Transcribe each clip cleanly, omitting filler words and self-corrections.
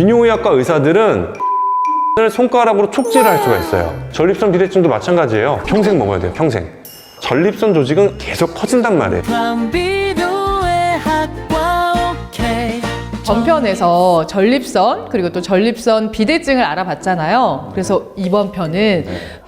비뇨의학과 의사들은 손가락으로 촉지를 할 수가 있어요. 전립선 비대증도 마찬가지예요. 평생 먹어야 돼요, 평생. 전립선 조직은 계속 커진단 말이에요. 전편에서 전립선 그리고 또 전립선 비대증을 알아봤잖아요. 그래서 이번 편은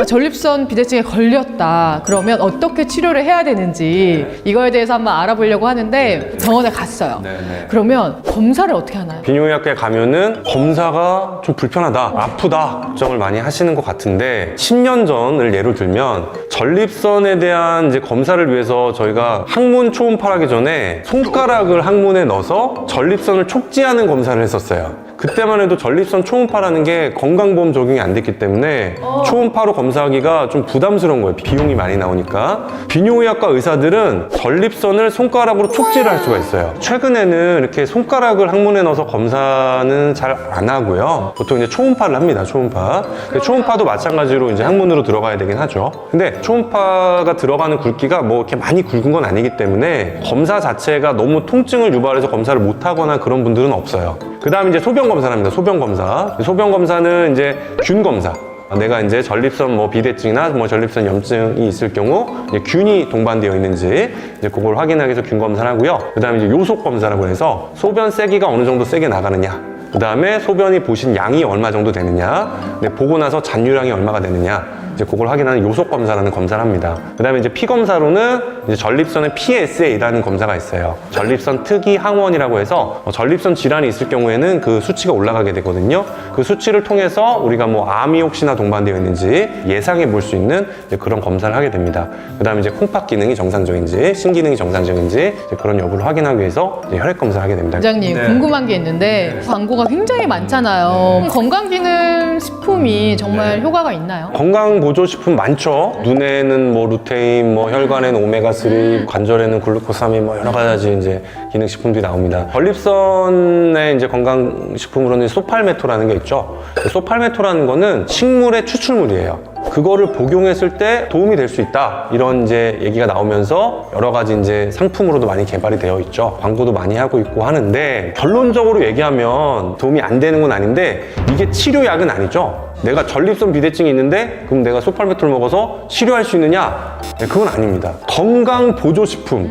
전립선 비대증에 걸렸다 그러면 어떻게 치료를 해야 되는지 이거에 대해서 한번 알아보려고 하는데 병원에 갔어요. 그러면 검사를 어떻게 하나요? 비뇨의학과에 가면은 검사가 좀 불편하다, 아프다 걱정을 많이 하시는 것 같은데 10년 전을 예로 들면 전립선에 대한 이제 검사를 위해서 저희가 항문 초음파하기 전에 손가락을 항문에 넣어서 전립선을 촉지하는 검사를 했었어요. 그때만 해도 전립선 초음파라는 게 건강보험 적용이 안 됐기 때문에 초음파로 검사하기가 좀 부담스러운 거예요. 비용이 많이 나오니까. 비뇨의학과 의사들은 전립선을 손가락으로 촉지를 할 수가 있어요. 최근에는 이렇게 손가락을 항문에 넣어서 검사는 잘 안 하고요. 보통 이제 초음파를 합니다. 초음파. 초음파도 마찬가지로 이제 항문으로 들어가야 되긴 하죠. 근데 초음파가 들어가는 굵기가 뭐 이렇게 많이 굵은 건 아니기 때문에 검사 자체가 너무 통증을 유발해서 검사를 못 하거나 그런 분들은 없어요. 그 다음에 이제 소변 검사를 합니다. 소변 검사. 소변 검사는 이제 균 검사. 내가 이제 전립선 뭐 비대증이나 뭐 전립선 염증이 있을 경우 이제 균이 동반되어 있는지 이제 그걸 확인하기 위해서 균 검사를 하고요. 그 다음에 이제 요속 검사라고 해서 소변 세기가 어느 정도 세게 나가느냐. 그 다음에 소변이 보신 양이 얼마 정도 되느냐. 보고 나서 잔유량이 얼마가 되느냐. 이제 그걸 확인하는 요속 검사라는 검사를 합니다. 그 다음에 이제 피 검사로는 이제 전립선의 PSA라는 검사가 있어요. 전립선 특이 항원이라고 해서 전립선 질환이 있을 경우에는 그 수치가 올라가게 되거든요. 그 수치를 통해서 우리가 뭐 암이 혹시나 동반되어 있는지 예상해 볼 수 있는 그런 검사를 하게 됩니다. 그 다음에 이제 콩팥 기능이 정상적인지 신기능이 정상적인지 이제 그런 여부를 확인하기 위해서 이제 혈액 검사를 하게 됩니다. 원장님 궁금한 게 있는데 광고가 굉장히 많잖아요. 건강기능 식품이 정말 효과가 있나요? 건강보조식품 많죠. 눈에는 뭐 루테인, 뭐 혈관에는 오메가3, 관절에는 글루코사민, 뭐 여러 가지 이제 기능식품들이 나옵니다. 전립선의 이제 건강식품으로는 소팔메토라는 게 있죠. 소팔메토라는 거는 식물의 추출물이에요. 그거를 복용했을 때 도움이 될 수 있다. 이런 이제 얘기가 나오면서 여러 가지 이제 상품으로도 많이 개발이 되어 있죠. 광고도 많이 하고 있고 하는데 결론적으로 얘기하면 도움이 안 되는 건 아닌데 이게 치료약은 아니죠. 내가 전립선 비대증이 있는데 그럼 내가 소팔메토를 먹어서 치료할 수 있느냐? 네, 그건 아닙니다. 건강보조식품,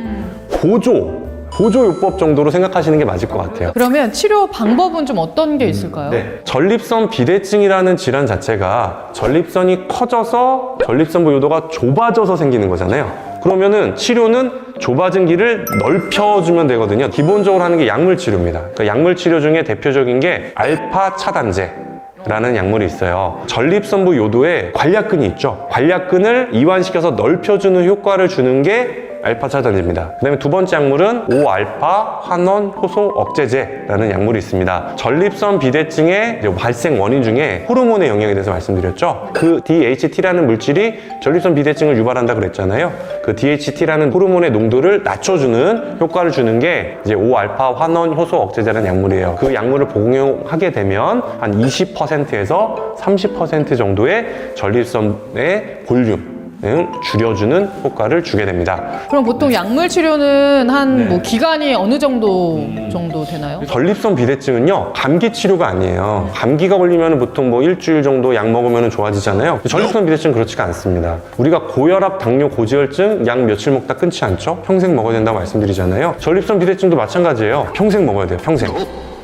보조요법 정도로 생각하시는 게 맞을 것 같아요. 그러면 치료 방법은 좀 어떤 게 있을까요? 전립선 비대증이라는 질환 자체가 전립선이 커져서 전립선부 요도가 좁아져서 생기는 거잖아요. 그러면은 치료는 좁아진 길을 넓혀주면 되거든요. 기본적으로 하는 게 약물 치료입니다. 그러니까 약물 치료 중에 대표적인 게 알파 차단제 라는 약물이 있어요. 전립선부 요도에 관략근이 있죠. 관략근을 이완시켜서 넓혀주는 효과를 주는 게 알파 차단제입니다. 그 다음에 두 번째 약물은 5알파 환원 효소 억제제라는 약물이 있습니다. 전립선 비대증의 발생 원인 중에 호르몬의 영향에 대해서 말씀드렸죠. 그 DHT라는 물질이 전립선 비대증을 유발한다 그랬잖아요. 그 DHT라는 호르몬의 농도를 낮춰주는 효과를 주는 게 이제 5알파 환원 효소 억제제라는 약물이에요. 그 약물을 복용하게 되면 한 20%에서 30% 정도의 전립선의 볼륨 줄여주는 효과를 주게 됩니다. 그럼 보통 약물 치료는 한 뭐 기간이 어느 정도 되나요? 전립선 비대증은요 감기 치료가 아니에요. 감기가 걸리면 보통 뭐 일주일 정도 약 먹으면 좋아지잖아요. 전립선 비대증은 그렇지가 않습니다. 우리가 고혈압, 당뇨, 고지혈증 약 며칠 먹다 끊지 않죠? 평생 먹어야 된다고 말씀드리잖아요. 전립선 비대증도 마찬가지예요. 평생 먹어야 돼요. 평생.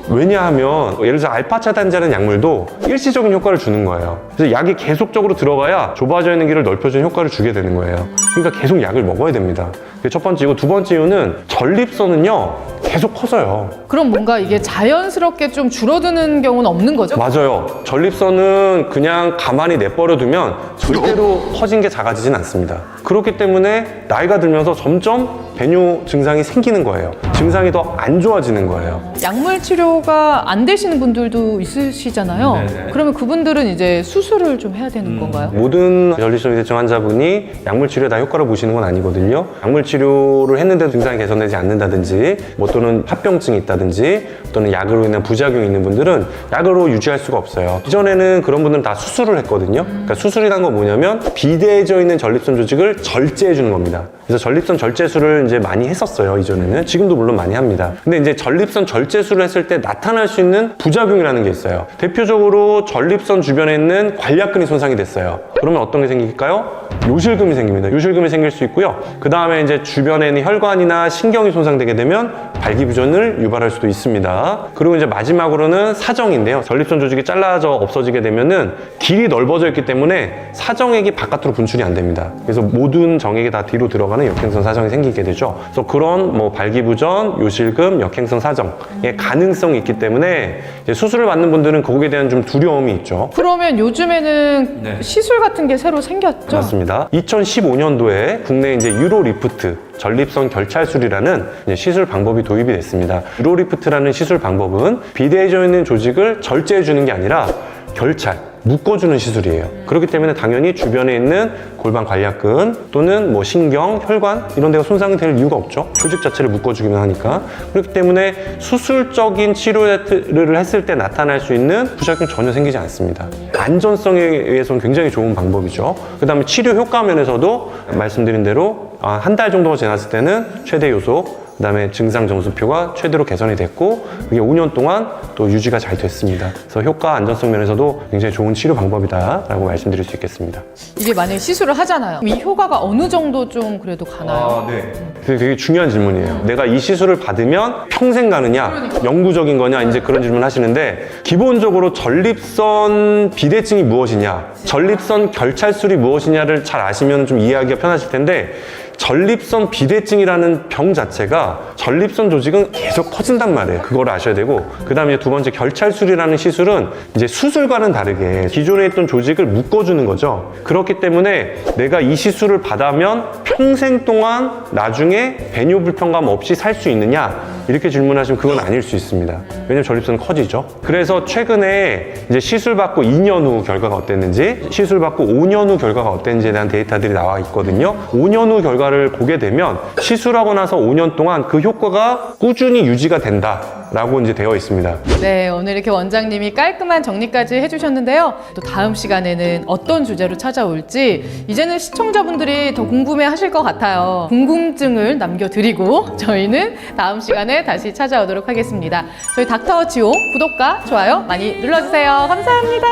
왜냐하면 예를 들어서 알파 차단제라는 약물도 일시적인 효과를 주는 거예요. 그래서 약이 계속적으로 들어가야 좁아져 있는 길을 넓혀주는 효과를 주게 되는 거예요. 그러니까 계속 약을 먹어야 됩니다. 그게 첫 번째 이고 두 번째 이유는 전립선은요 계속 커져요. 그럼 뭔가 이게 자연스럽게 좀 줄어드는 경우는 없는 거죠? 맞아요. 전립선은 그냥 가만히 내버려두면 절대로 커진 게 작아지진 않습니다. 그렇기 때문에 나이가 들면서 점점 배뇨 증상이 생기는 거예요. 증상이 더 안 좋아지는 거예요. 약물 치료가 안 되시는 분들도 있으시잖아요. 네네. 그러면 그분들은 이제 수술을 좀 해야 되는 건가요? 모든 전립선 비대증 환자분이 약물 치료에 다 효과를 보시는 건 아니거든요. 약물 치료를 했는데도 증상이 개선되지 않는다든지 뭐 또는 합병증이 있다든지 또는 약으로 인한 부작용이 있는 분들은 약으로 유지할 수가 없어요. 이전에는 그런 분들은 다 수술을 했거든요. 그러니까 수술이라는 건 뭐냐면 비대해져 있는 전립선 조직을 절제해 주는 겁니다. 그래서 전립선 절제술을 이제 많이 했었어요, 이전에는. 지금도 물론 많이 합니다. 근데 이제 전립선 절제술을 했을 때 나타날 수 있는 부작용이라는 게 있어요. 대표적으로 전립선 주변에 있는 관략근이 손상이 됐어요. 그러면 어떤 게 생길까요? 요실금이 생깁니다. 요실금이 생길 수 있고요. 그 다음에 이제 주변에 있는 혈관이나 신경이 손상되게 되면 발기부전을 유발할 수도 있습니다. 그리고 이제 마지막으로는 사정인데요. 전립선 조직이 잘라져 없어지게 되면은 길이 넓어져 있기 때문에 사정액이 바깥으로 분출이 안 됩니다. 그래서 모든 정액이 다 뒤로 들어가는 역행성 사정이 생기게 되죠. 그래서 그런 뭐 발기부전, 요실금, 역행성 사정의 가능성이 있기 때문에 이제 수술을 받는 분들은 거기에 대한 좀 두려움이 있죠. 그러면 요즘에는 시술 같은 게 새로 생겼죠? 맞습니다. 2015년도에 국내 이제 유로리프트 전립선 결찰술이라는 이제 시술 방법이 도입이 됐습니다. 유로리프트라는 시술 방법은 비대해져 있는 조직을 절제해 주는 게 아니라 결찰, 묶어주는 시술이에요. 그렇기 때문에 당연히 주변에 있는 골반 관략근 또는 뭐 신경, 혈관 이런 데가 손상이 될 이유가 없죠. 조직 자체를 묶어주기만 하니까. 그렇기 때문에 수술적인 치료를 했을 때 나타날 수 있는 부작용 전혀 생기지 않습니다. 안전성에 의해서는 굉장히 좋은 방법이죠. 그 다음에 치료 효과 면에서도 말씀드린 대로 한 달 정도가 지났을 때는 최대 요소, 그 다음에 증상 점수표가 최대로 개선이 됐고 그게 5년 동안 또 유지가 잘 됐습니다. 그래서 효과 안전성 면에서도 굉장히 좋은 치료 방법이다라고 말씀드릴 수 있겠습니다. 이게 만약에 시술을 하잖아요. 이 효과가 어느 정도 좀 그래도 가나요? 네. 그게 되게 중요한 질문이에요. 내가 이 시술을 받으면 평생 가느냐, 영구적인 거냐, 이제 그런 질문 하시는데 기본적으로 전립선 비대증이 무엇이냐, 전립선 결찰술이 무엇이냐를 잘 아시면 좀 이해하기가 편하실 텐데 전립선 비대증이라는 병 자체가 전립선 조직은 계속 커진단 말이에요. 그걸 아셔야 되고 그 다음에 두 번째 결찰술이라는 시술은 이제 수술과는 다르게 기존에 있던 조직을 묶어주는 거죠. 그렇기 때문에 내가 이 시술을 받으면 평생 동안 나중에 배뇨 불편감 없이 살 수 있느냐 이렇게 질문하시면 그건 아닐 수 있습니다. 왜냐면 전립선은 커지죠. 그래서 최근에 이제 시술 받고 2년 후 결과가 어땠는지, 시술 받고 5년 후 결과가 어땠는지에 대한 데이터들이 나와 있거든요. 5년 후 결과를 보게 되면 시술하고 나서 5년 동안 그 효과가 꾸준히 유지가 된다라고 이제 되어 있습니다. 네, 오늘 이렇게 원장님이 깔끔한 정리까지 해주셨는데요. 또 다음 시간에는 어떤 주제로 찾아올지 이제는 시청자분들이 더 궁금해 하실 것 같아요. 궁금증을 남겨드리고 저희는 다음 시간에 다시 찾아오도록 하겠습니다. 저희 닥터지용 구독과 좋아요 많이 눌러주세요. 감사합니다.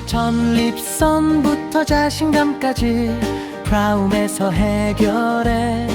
전립선부터 자신감까지 프라움에서 해결해